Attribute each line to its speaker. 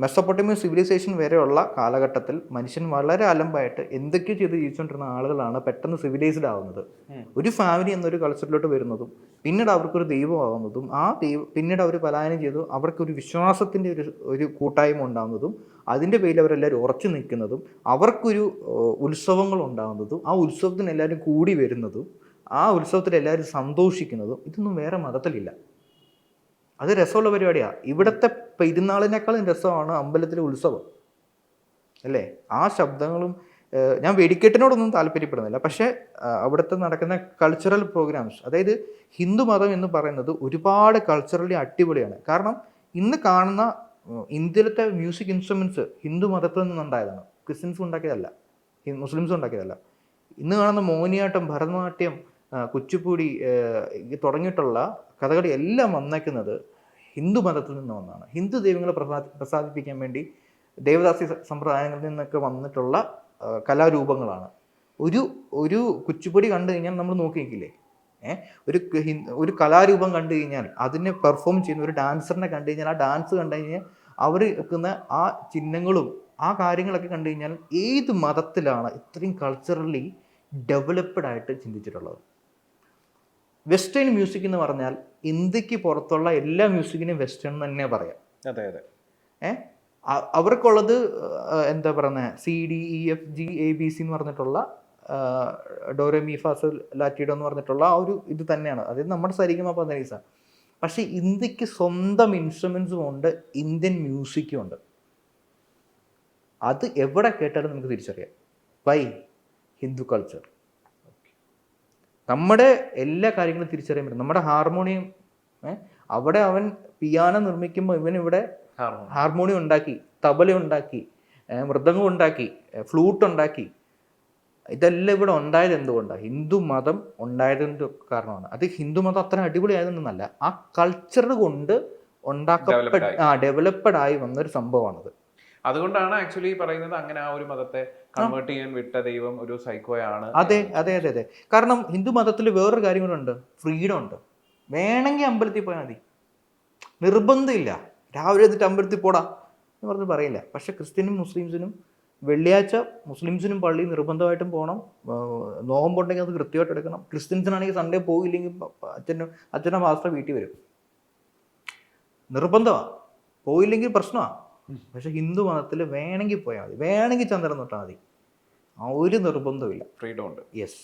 Speaker 1: Mesopotamian civilisation വരെയുള്ള കാലഘട്ടത്തിൽ മനുഷ്യൻ വളരെ അലമ്പായിട്ട് എന്തൊക്കെയോ ചെയ്ത് ജീവിച്ചുകൊണ്ടിരുന്ന ആളുകളാണ് പെട്ടെന്ന് സിവിലൈസ്ഡ് ആവുന്നത്. ഒരു ഫാമിലി എന്നൊരു കൾച്ചറിലോട്ട് വരുന്നതും പിന്നീട് അവർക്കൊരു ദൈവമാവുന്നതും ആ പിന്നീട് അവർ പലായനം ചെയ്തു അവർക്കൊരു വിശ്വാസത്തിൻ്റെ ഒരു കൂട്ടായ്മ ഉണ്ടാകുന്നതും അതിൻ്റെ പേരിൽ അവരെല്ലാവരും ഉറച്ചു നിൽക്കുന്നതും അവർക്കൊരു ഉത്സവങ്ങൾ ഉണ്ടാകുന്നതും ആ ഉത്സവത്തിന് എല്ലാവരും കൂടി വരുന്നതും ആ ഉത്സവത്തിൽ എല്ലാവരും സന്തോഷിക്കുന്നതും ഇതൊന്നും വേറെ മതത്തിലില്ല. അത് രസമുള്ള പരിപാടിയാണ്. ഇവിടുത്തെ പെരുന്നാളിനേക്കാളും രസമാണ് അമ്പലത്തിലെ ഉത്സവം അല്ലേ. ആ ശബ്ദങ്ങളും ഞാൻ വെടിക്കെട്ടിനോടൊന്നും താല്പര്യപ്പെടുന്നില്ല, പക്ഷേ അവിടുത്തെ നടക്കുന്ന കൾച്ചറൽ പ്രോഗ്രാംസ്, അതായത് ഹിന്ദു മതം എന്ന് പറയുന്നത് ഒരുപാട് കൾച്ചറലി അടിപൊളിയാണ്. കാരണം ഇന്ന് കാണുന്ന ഇന്ത്യയിലത്തെ മ്യൂസിക് ഇൻസ്ട്രുമെൻറ്റ്സ് ഹിന്ദു മതത്തിൽ നിന്നുണ്ടായതാണ്, ക്രിസ്ത്യൻസ് ഉണ്ടാക്കിയതല്ല, മുസ്ലിംസ് ഉണ്ടാക്കിയതല്ല. ഇന്ന് കാണുന്ന മോഹിനിയാട്ടം, ഭരതനാട്യം, കുച്ചിപ്പുടി തുടങ്ങിയിട്ടുള്ള കഥകളി എല്ലാം വന്നേക്കുന്നത് ഹിന്ദു മതത്തിൽ നിന്ന് വന്നതാണ്. ഹിന്ദു ദൈവങ്ങളെ പ്രസാദിപ്പിക്കാൻ വേണ്ടി ദേവദാസി സമ്പ്രദായങ്ങളിൽ നിന്നൊക്കെ വന്നിട്ടുള്ള കലാരൂപങ്ങളാണ്. ഒരു കുച്ചിപ്പുടി കണ്ടു കഴിഞ്ഞാൽ നമ്മൾ നോക്കി നിൽക്കില്ലേ, ഒരു കലാരൂപം കണ്ടു കഴിഞ്ഞാൽ അതിനെ പെർഫോം ചെയ്യുന്ന ഒരു ഡാൻസറിനെ കണ്ടു കഴിഞ്ഞാൽ ആ ഡാൻസ് കണ്ടു കഴിഞ്ഞാൽ അവർ വെക്കുന്ന ആ ചിഹ്നങ്ങളും ആ കാര്യങ്ങളൊക്കെ കണ്ടു കഴിഞ്ഞാൽ ഏത് മതത്തിലാണ് ഇത്രയും കൾച്ചറലി ഡെവലപ്ഡ് ആയിട്ട് ചിന്തിച്ചിട്ടുള്ളത്? വെസ്റ്റേൺ മ്യൂസിക് എന്ന് പറഞ്ഞാൽ ഇന്ത്യക്ക് പുറത്തുള്ള എല്ലാ മ്യൂസിക്കിനും വെസ്റ്റേൺ തന്നെ പറയാം.
Speaker 2: അതെ അതെ.
Speaker 1: അവർക്കുള്ളത് എന്താ പറയുന്നത്, CDEFG ABC എന്ന് പറഞ്ഞിട്ടുള്ള ഡോറെമി ഫാസൽ ലാറ്റിഡോ എന്ന് പറഞ്ഞിട്ടുള്ള ആ ഒരു ഇത് തന്നെയാണ്. അതായത് നമ്മുടെ സരിഗമ പദനിസ. പക്ഷേ ഇന്ത്യക്ക് സ്വന്തം ഇൻസ്ട്രുമെൻസും ഉണ്ട്, ഇന്ത്യൻ മ്യൂസിക്കും ഉണ്ട്. അത് എവിടെ കേട്ടാലും നമുക്ക് തിരിച്ചറിയാം. വൈ? ഹിന്ദു കൾച്ചർ. നമ്മുടെ എല്ലാ കാര്യങ്ങളും തിരിച്ചറിയാൻ പറ്റും. നമ്മുടെ ഹാർമോണിയം, അവിടെ അവൻ പിയാനോ നിർമ്മിക്കുമ്പോൾ ഇവൻ ഇവിടെ ഹാർമോണിയം ഉണ്ടാക്കി, തബല ഉണ്ടാക്കി, മൃദംഗം ഉണ്ടാക്കി, ഫ്ലൂട്ട് ഉണ്ടാക്കി. ഇതെല്ലാം ഇവിടെ ഉണ്ടായത് എന്തുകൊണ്ടാണ്? ഹിന്ദു മതം ഉണ്ടായതിൻ്റെ കാരണമാണ്. അത് ഹിന്ദു മതം അത്ര അടിപൊളിയായതൊന്നുമല്ല, ആ കൾച്ചർ കൊണ്ട് ഡെവലപ്ഡ് ആയി വന്നൊരു സംഭവമാണത്.
Speaker 2: അതുകൊണ്ടാണ് ആക്ച്വലി പറയുന്നത് അങ്ങനെ ആ ഒരു മതത്തെ കൺവേർട്ട് ചെയ്യാൻ വിട്ട ദൈവം ഒരു സൈക്കോയാണ്.
Speaker 1: അതെ അതെ അതെ അതെ. കാരണം ഹിന്ദു മതത്തിൽ വേറൊരു കാര്യം കൂടെ ഉണ്ട്, ഫ്രീഡം ഉണ്ട്. വേണമെങ്കിൽ അമ്പലത്തിൽ പോയാൽ മതി, നിർബന്ധമില്ല. രാവിലെ എന്നിട്ട് അമ്പലത്തിൽ പോടാ എന്ന് പറഞ്ഞ് പറയില്ല. പക്ഷെ ക്രിസ്ത്യനും മുസ്ലിംസിനും വെള്ളിയാഴ്ച മുസ്ലിംസിനും പള്ളി നിർബന്ധമായിട്ടും പോകണം. നോമ്പുണ്ടെങ്കിൽ അത് കൃത്യമായിട്ട് എടുക്കണം. ക്രിസ്ത്യൻസിനാണെങ്കിൽ സൺഡേ പോയില്ലെങ്കിൽ അച്ഛൻ്റെ മാസ്റ്റർ വീട്ടിൽ വരും. നിർബന്ധമാണ്, പോയില്ലെങ്കിൽ പ്രശ്നമാണ്. പക്ഷെ ഹിന്ദു മതത്തിൽ വേണമെങ്കിൽ പോയാൽ മതി, വേണമെങ്കിൽ ചന്ദ്രൻ തൊട്ടാൽ മതി, ആ ഒരു നിർബന്ധമില്ല.
Speaker 2: ഫ്രീഡം ഉണ്ട്.
Speaker 1: യെസ്.